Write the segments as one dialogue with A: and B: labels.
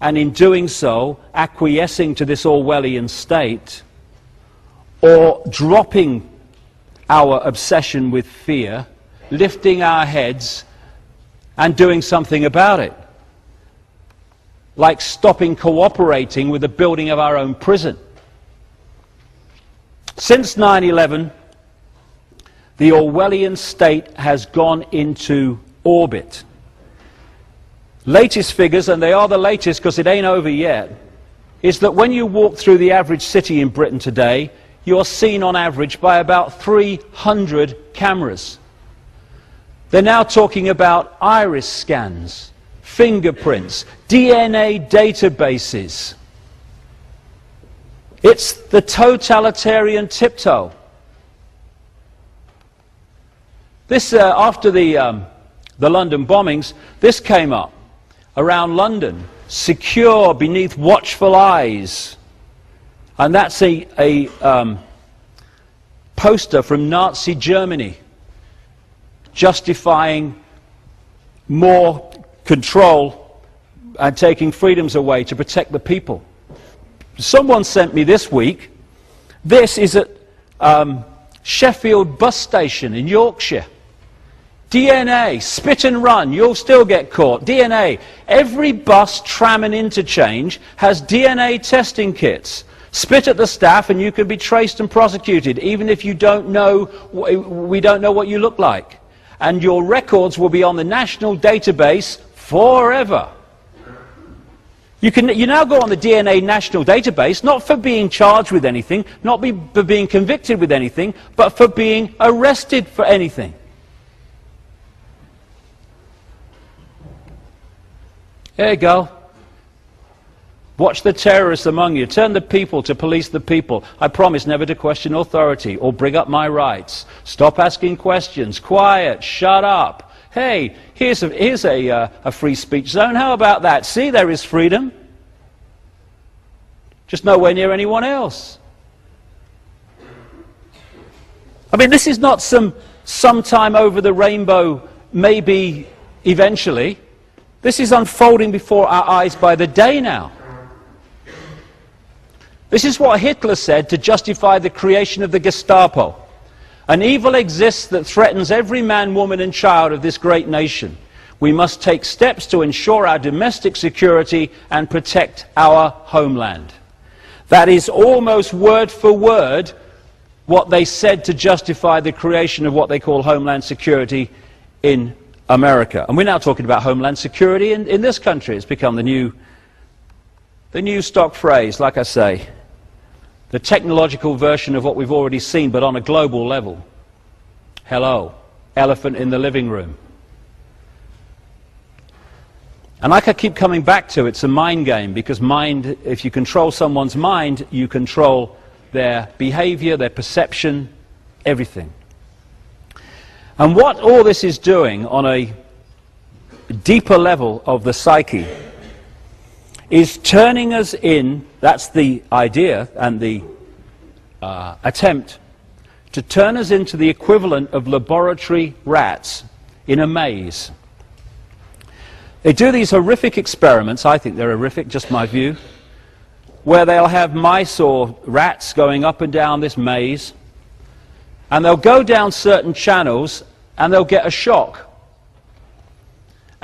A: and in doing so, acquiescing to this Orwellian state, or dropping our obsession with fear, lifting our heads, and doing something about it. Like stopping cooperating with the building of our own prison. Since 9/11, the Orwellian state has gone into orbit. Latest figures, and they are the latest because it ain't over yet, is that when you walk through the average city in Britain today, you're seen on average by about 300 cameras. They're now talking about iris scans, fingerprints, DNA databases. It's the totalitarian tiptoe. This, after the London bombings, this came up. Around London, secure beneath watchful eyes. And that's a poster from Nazi Germany justifying more control and taking freedoms away to protect the people. Someone sent me this week, this is at Sheffield bus station in Yorkshire. DNA, spit and run, you'll still get caught. DNA, every bus, tram and interchange has DNA testing kits. Spit at the staff and you can be traced and prosecuted, even if you don't know, we don't know what you look like. And your records will be on the national database forever. You now go on the DNA national database, not for being charged with anything, not for being convicted with anything, but for being arrested for anything. There you go. Watch the terrorists among you. Turn the people to police the people. I promise never to question authority or bring up my rights. Stop asking questions. Quiet. Shut up. Hey, here's a free speech zone. How about that? See, there is freedom. Just nowhere near anyone else. I mean, this is not sometime over the rainbow, maybe eventually. This is unfolding before our eyes by the day now. This is what Hitler said to justify the creation of the Gestapo. An evil exists that threatens every man, woman and child of this great nation. We must take steps to ensure our domestic security and protect our homeland. That is almost word for word what they said to justify the creation of what they call Homeland Security in America. And we're now talking about Homeland Security in this country. It's become the new stock phrase, like I say. The technological version of what we've already seen, but on a global level. Hello, elephant in the living room. And like I keep coming back to, it's a mind game, because mind, if you control someone's mind, you control their behavior, their perception, everything. And what all this is doing on a deeper level of the psyche is turning us in, that's the idea and the attempt, to turn us into the equivalent of laboratory rats in a maze. They do these horrific experiments, I think they're horrific, just my view, where they'll have mice or rats going up and down this maze, and they'll go down certain channels and they'll get a shock.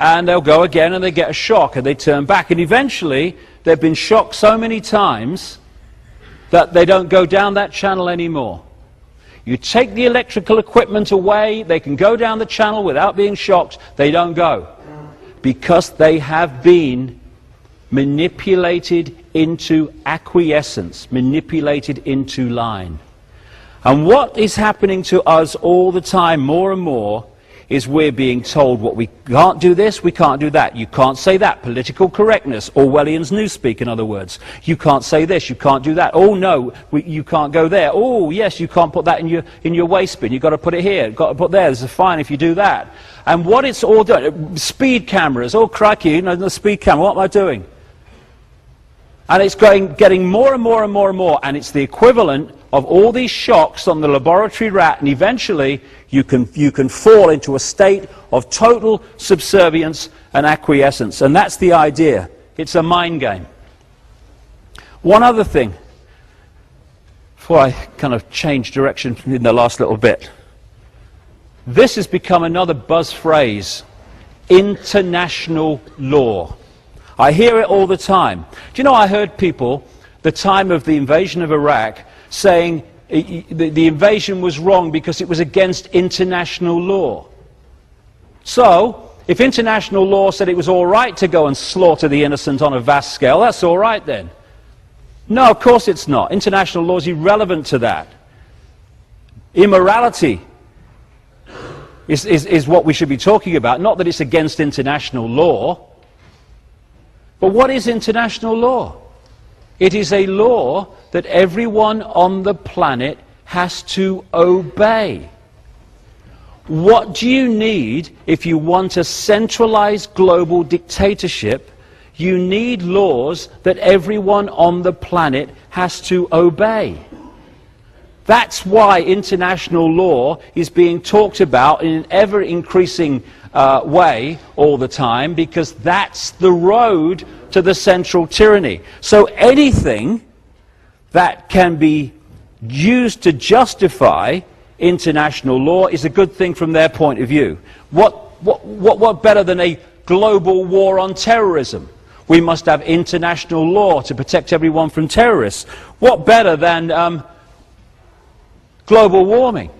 A: And they'll go again and they get a shock and they turn back. And eventually they've been shocked so many times that they don't go down that channel anymore. You take the electrical equipment away, they can go down the channel without being shocked, they don't go. Because they have been manipulated into acquiescence, manipulated into line. And what is happening to us all the time, more and more, is we're being told what we can't do this, we can't do that. You can't say that. Political correctness, Orwellian's newspeak, in other words. You can't say this, you can't do that. Oh no, you can't go there. Oh yes, you can't put that in your waste bin. You've got to put it here, you've got to put there. There's a fine if you do that. And what it's all doing, speed cameras. Oh crikey, you know, the speed camera. What am I doing? And it's getting more and more and more and more, and it's the equivalent of all these shocks on the laboratory rat, and eventually you can fall into a state of total subservience and acquiescence. And that's the idea It's a mind game. One other thing, before I kind of change direction in the last little bit. This has become another buzz phrase, international law. I hear it all the time. Do you know, I heard people, the time of the invasion of Iraq, saying the invasion was wrong because it was against international law. So, if international law said it was all right to go and slaughter the innocent on a vast scale, that's all right then. No, of course it's not. International law is irrelevant to that. Immorality is what we should be talking about, not that it's against international law. But what is international law? It is a law that everyone on the planet has to obey. What do you need if you want a centralized global dictatorship? You need laws that everyone on the planet has to obey. That's why international law is being talked about in an ever-increasing way all the time, because that's the road to the central tyranny. So anything that can be used to justify international law is a good thing from their point of view. What better than a global war on terrorism? We must have international law to protect everyone from terrorists. What better than global warming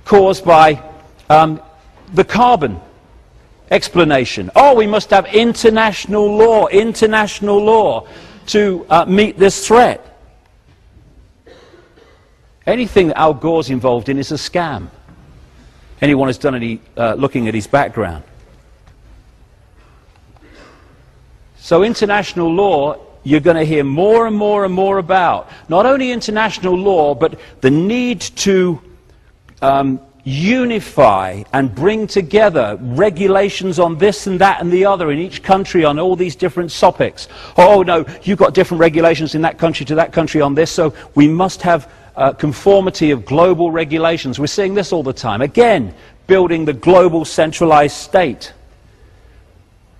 A: caused by the carbon explanation? Oh, we must have international law to meet this threat. Anything that Al Gore's involved in is a scam. Anyone who's done any looking at his background. So international law, you're going to hear more and more and more about. Not only international law, but the need to unify and bring together regulations on this and that and the other in each country on all these different topics. Oh no, you've got different regulations in that country to that country on this, so we must have conformity of global regulations. We're seeing this all the time. Again, building the global centralized state.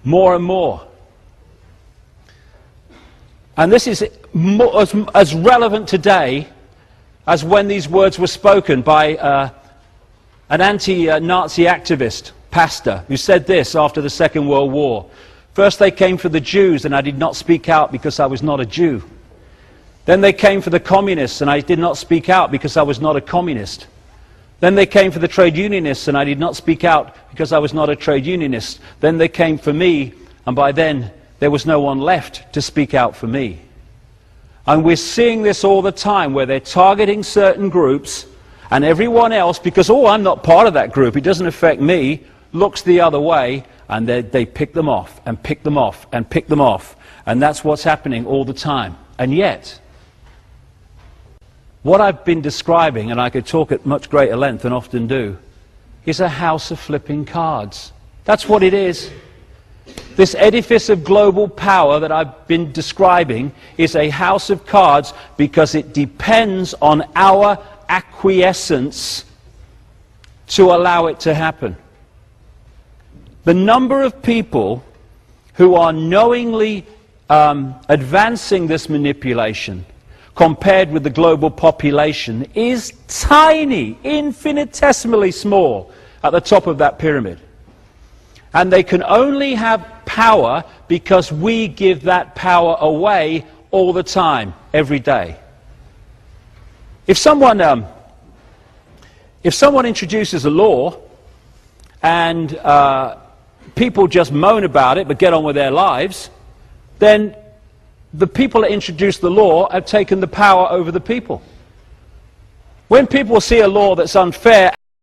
A: More and more. And this is as relevant today as when these words were spoken by an anti-Nazi activist, pastor, who said this after the Second World War. First they came for the Jews, and I did not speak out because I was not a Jew. Then they came for the communists, and I did not speak out because I was not a communist. Then they came for the trade unionists, and I did not speak out because I was not a trade unionist. Then they came for me, and by then there was no one left to speak out for me. And we're seeing this all the time, where they're targeting certain groups, and everyone else, because, oh, I'm not part of that group, it doesn't affect me, looks the other way, and they pick them off, and pick them off, and pick them off. And that's what's happening all the time. And yet, what I've been describing, and I could talk at much greater length and often do, is a house of flipping cards. That's what it is. This edifice of global power that I've been describing is a house of cards because it depends on our acquiescence to allow it to happen. The number of people who are knowingly advancing this manipulation compared with the global population is tiny, infinitesimally small at the top of that pyramid. And they can only have power because we give that power away all the time, every day. If someone introduces a law and people just moan about it but get on with their lives, then the people that introduced the law have taken the power over the people. When people see a law that's unfair